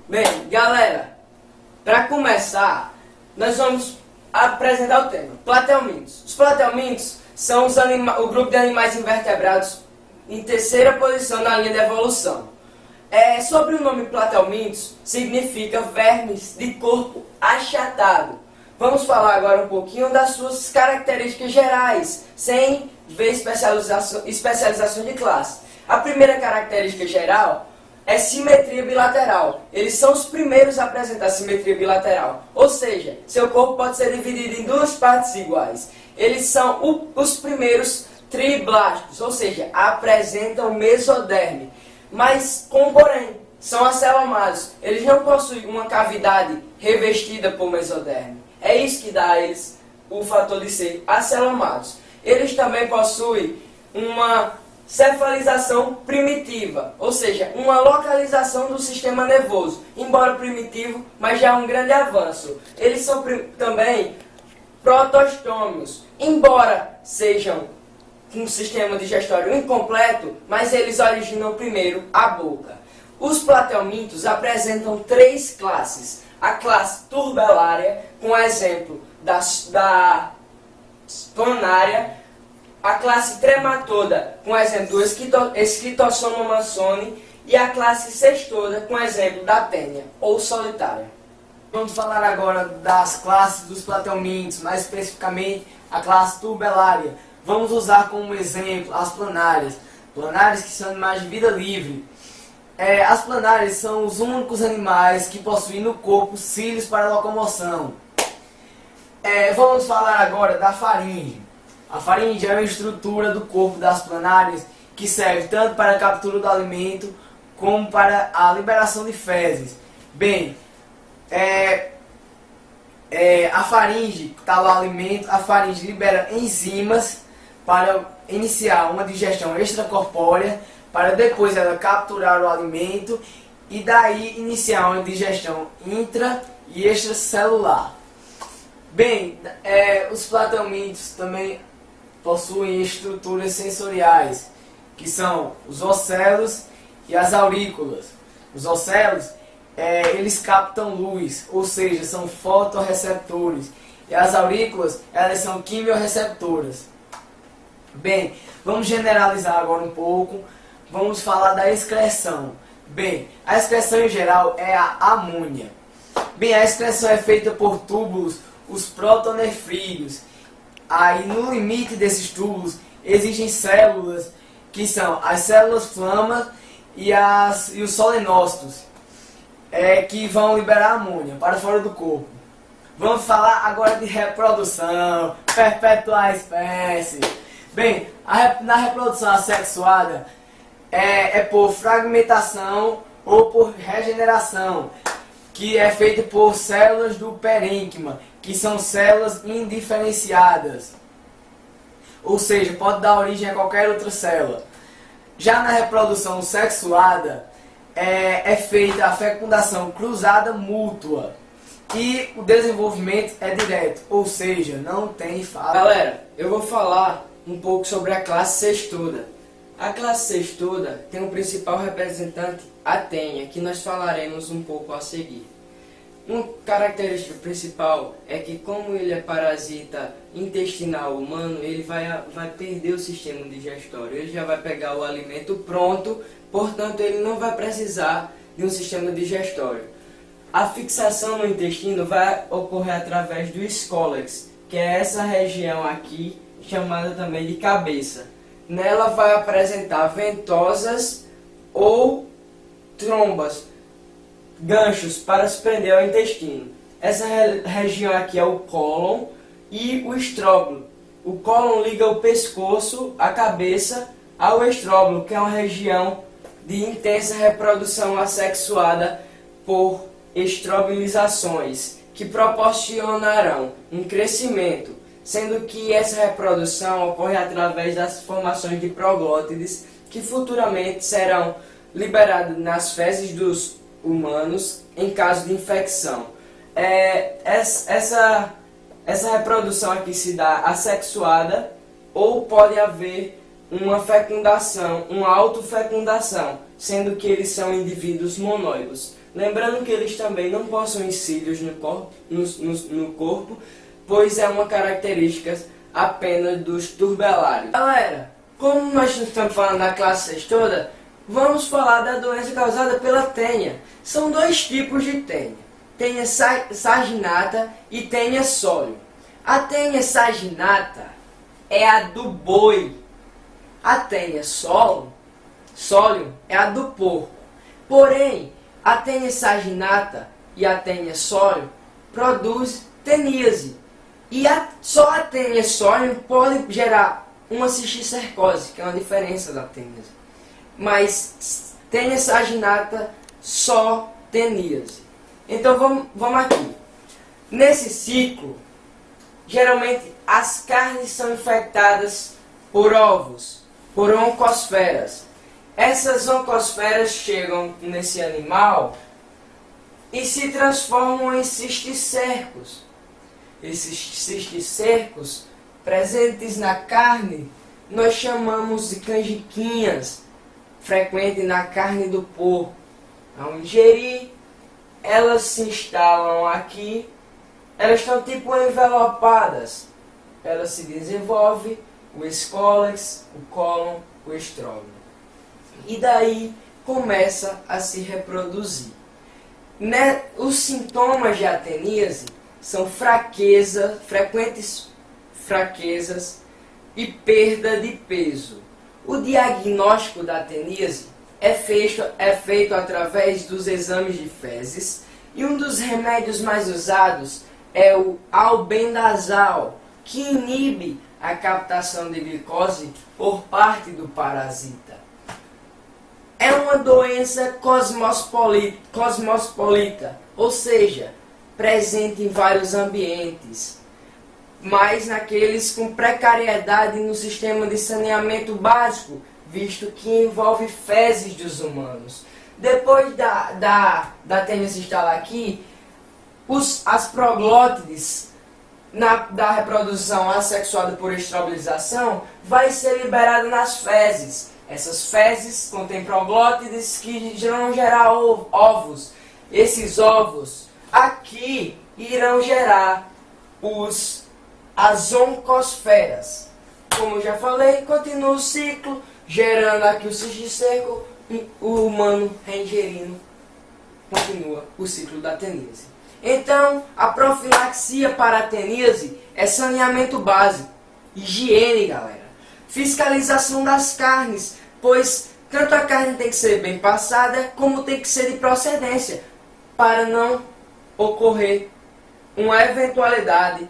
Bem, galera, para começar, nós vamos apresentar o tema, platelmintos. Os platelmintos são o grupo de animais invertebrados em terceira posição na linha de evolução. Sobre o nome platelmintos, significa vermes de corpo achatado. Vamos falar agora um pouquinho das suas características gerais, sem ver especialização de classe. A primeira característica geral é simetria bilateral. Eles são os primeiros a apresentar simetria bilateral. Ou seja, seu corpo pode ser dividido em duas partes iguais. Eles são os primeiros triblásticos, ou seja, apresentam mesoderme. Mas, com porém, são acelomados. Eles não possuem uma cavidade revestida por mesoderme. É isso que dá a eles o fator de ser acelomados. Eles também possuem uma cefalização primitiva, ou seja, uma localização do sistema nervoso, embora primitivo, mas já é um grande avanço. Eles são também protostômios, embora sejam um sistema digestório incompleto, mas eles originam primeiro a boca. Os platelmintos apresentam três classes. A classe turbelária, com exemplo da planária, a classe trematoda, com exemplo do Esquitossoma mansoni, e a classe cestoda, com exemplo da tênia, ou solitária. Vamos falar agora das classes dos platelmintos, mais especificamente a classe turbelária. Vamos usar como exemplo as planárias. Planárias que são animais de vida livre. As planárias são os únicos animais que possuem no corpo cílios para locomoção. Vamos falar agora da faringe. A faringe é uma estrutura do corpo das planárias que serve tanto para a captura do alimento como para a liberação de fezes. Bem, a faringe está lá o alimento, a faringe libera enzimas para iniciar uma digestão extracorpórea, para depois ela capturar o alimento e daí iniciar uma digestão intra e extracelular. Bem, os platelmintos também possuem estruturas sensoriais, que são os ocelos e as aurículas. Os ocelos, eles captam luz, ou seja, são fotorreceptores, e as aurículas, elas são quimiorreceptoras. Bem, vamos generalizar agora um pouco. Vamos falar da excreção. Bem, a excreção em geral é a amônia. Bem, a excreção é feita por túbulos, os protonefrídeos. Aí no limite desses túbulos existem células, que são as células flama e os solenócitos, que vão liberar amônia para fora do corpo. Vamos falar agora de reprodução, perpetuar a espécie. Bem, na reprodução assexuada, é por fragmentação ou por regeneração, que é feita por células do parênquima, que são células indiferenciadas, ou seja, pode dar origem a qualquer outra célula. Já na reprodução sexuada, é feita a fecundação cruzada mútua, e o desenvolvimento é direto, ou seja, não tem falha. Galera, eu vou falar um pouco sobre a classe cestoda. A classe cestoda tem um principal representante, a tênia, que nós falaremos um pouco a seguir. Uma característica principal é que, como ele é parasita intestinal humano, ele vai perder o sistema digestório. Ele já vai pegar o alimento pronto, portanto ele não vai precisar de um sistema digestório. A fixação no intestino vai ocorrer através do escólex, que é essa região aqui, chamada também de cabeça. Nela vai apresentar ventosas ou trombas, ganchos para se prender ao intestino. Essa região aqui é o cólon e o estróbilo. O cólon liga o pescoço, a cabeça, ao estróbilo, que é uma região de intensa reprodução assexuada por estrobilizações, que proporcionarão um crescimento, sendo que essa reprodução ocorre através das formações de proglótides, que futuramente serão liberadas nas fezes dos humanos em caso de infecção. Essa reprodução aqui se dá assexuada, ou pode haver uma fecundação, uma autofecundação, sendo que eles são indivíduos monóigos. Lembrando que eles também não possuem cílios no corpo, pois é uma característica apenas dos turbelários. Galera, como nós estamos falando da classe 6 toda, vamos falar da doença causada pela tênia. São dois tipos de tênia: tênia saginata e tênia sólio. A tênia saginata é a do boi. A tênia sólio é a do porco. Porém, a tênia saginata e a tênia sólio produzem teníase. E só a tênia sólio pode gerar uma cisticercose, que é uma diferença da teníase. Mas tênia saginata, só teníase. Então vamos aqui. Nesse ciclo, geralmente as carnes são infectadas por ovos, por oncosferas. Essas oncosferas chegam nesse animal e se transformam em cisticercos. Esses cisticercos presentes na carne nós chamamos de canjiquinhas, frequentes na carne do porco. Ao ingerir, elas se instalam aqui, elas estão tipo envelopadas. Elas se desenvolvem o escólex, o cólon, o estróbilo. E daí começa a se reproduzir. Os sintomas de ateníase são frequentes fraquezas e perda de peso. O diagnóstico da ateníase é feito através dos exames de fezes, e um dos remédios mais usados é o albendazol, que inibe a captação de glicose por parte do parasita. É uma doença cosmopolita, ou seja, presente em vários ambientes, mas naqueles com precariedade no sistema de saneamento básico, visto que envolve fezes dos humanos. Depois da tênia se instalar aqui, as proglótides da reprodução assexuada por estrobilização vai ser liberada nas fezes. Essas fezes contêm proglótides que irão gerar ovos. Esses ovos aqui irão gerar as oncosferas. Como eu já falei, continua o ciclo, gerando aqui o cisticerco e o humano reingerindo. Continua o ciclo da teníase. Então, a profilaxia para a teníase é saneamento básico, higiene, galera. Fiscalização das carnes, pois tanto a carne tem que ser bem passada, como tem que ser de procedência, para não ocorrer uma eventualidade,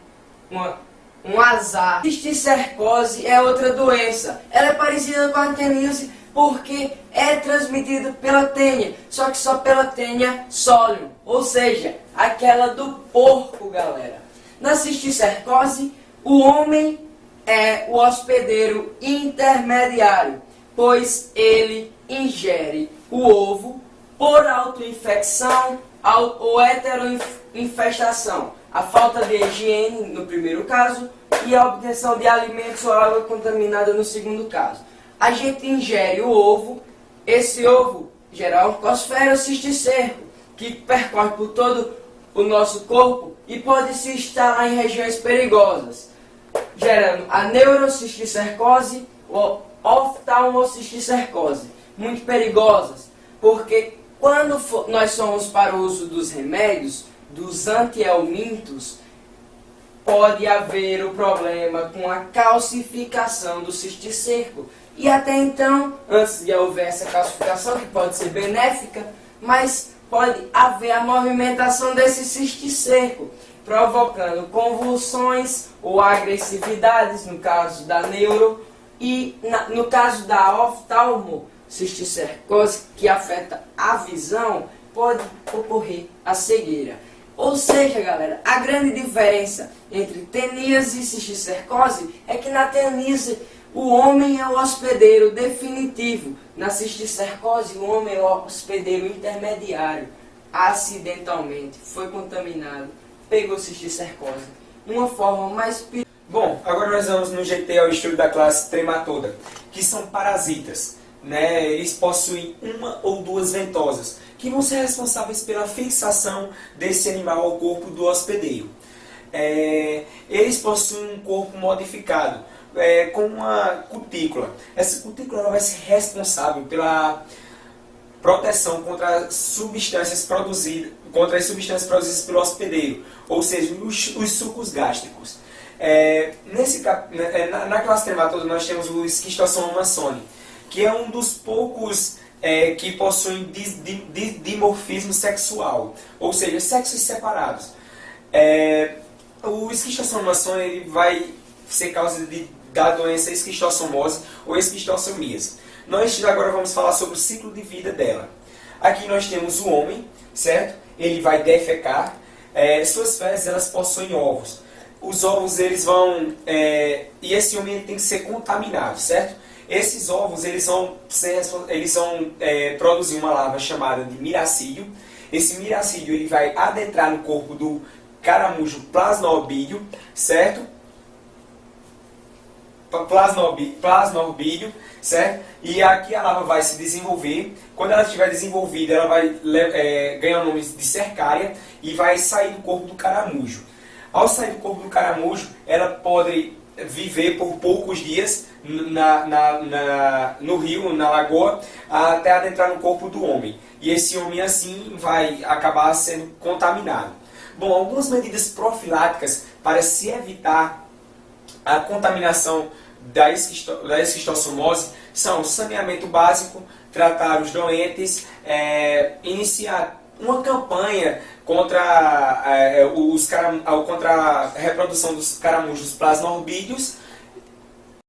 um azar. Cisticercose é outra doença. Ela é parecida com a teníase porque é transmitida pela tênia, só que só pela tênia sólio, ou seja, aquela do porco, galera. Na cisticercose, o homem é o hospedeiro intermediário, pois ele ingere o ovo por autoinfecção ou heteroinfestação, a falta de higiene no primeiro caso e a obtenção de alimentos ou água contaminada no segundo caso. A gente ingere o ovo, esse ovo gera oncosfera ou cisticerco, que percorre por todo o nosso corpo e pode se instalar em regiões perigosas, gerando a neurocisticercose ou oftalmocisticercose, muito perigosas, porque quando nós somos para o uso dos remédios, dos antihelmintos, pode haver o problema com a calcificação do cisticerco. E até então, antes de haver essa calcificação, que pode ser benéfica, mas pode haver a movimentação desse cisticerco, provocando convulsões ou agressividades, no caso da neuro, e no caso da oftalmocisticercose, que afeta a visão, pode ocorrer a cegueira. Ou seja, galera, a grande diferença entre teníase e cisticercose é que na teníase o homem é o hospedeiro definitivo. Na cisticercose, o homem é o hospedeiro intermediário. Acidentalmente foi contaminado, pegou cisticercose. Uma forma mais... Bom, agora nós vamos no GT ao estudo da classe trematoda, que são parasitas. né, eles possuem uma ou duas ventosas, que vão ser responsáveis pela fixação desse animal ao corpo do hospedeiro. Eles possuem um corpo modificado, com uma cutícula. Essa cutícula ela vai ser responsável pela proteção contra as substâncias produzidas pelo hospedeiro, ou seja, os sucos gástricos. Na classe Trematode nós temos o Schistosoma mansoni, que é um dos poucos que possuem dimorfismo sexual, ou seja, sexos separados. O Schistosoma mansoni ele vai ser causa da doença esquistossomose ou esquistossomíase. Nós agora vamos falar sobre o ciclo de vida dela. Aqui nós temos o homem, certo? Ele vai defecar. Suas fezes elas possuem ovos. Os ovos eles vão e esse homem ele tem que ser contaminado, certo? Esses ovos eles vão produzir uma larva chamada de miracídio. Esse miracídio ele vai adentrar no corpo do caramujo plasnorbídeo, certo? Plasnorbídeo, certo? E aqui a larva vai se desenvolver. Quando ela estiver desenvolvida, ela vai ganhar o nome de cercária e vai sair do corpo do caramujo. Ao sair do corpo do caramujo, ela pode viver por poucos dias no rio, na lagoa, até adentrar no corpo do homem. E esse homem assim vai acabar sendo contaminado. Bom, algumas medidas profiláticas para se evitar a contaminação da esquistossomose são saneamento básico, tratar os doentes, iniciar uma campanha contra a reprodução dos caramujos plasnorbídeos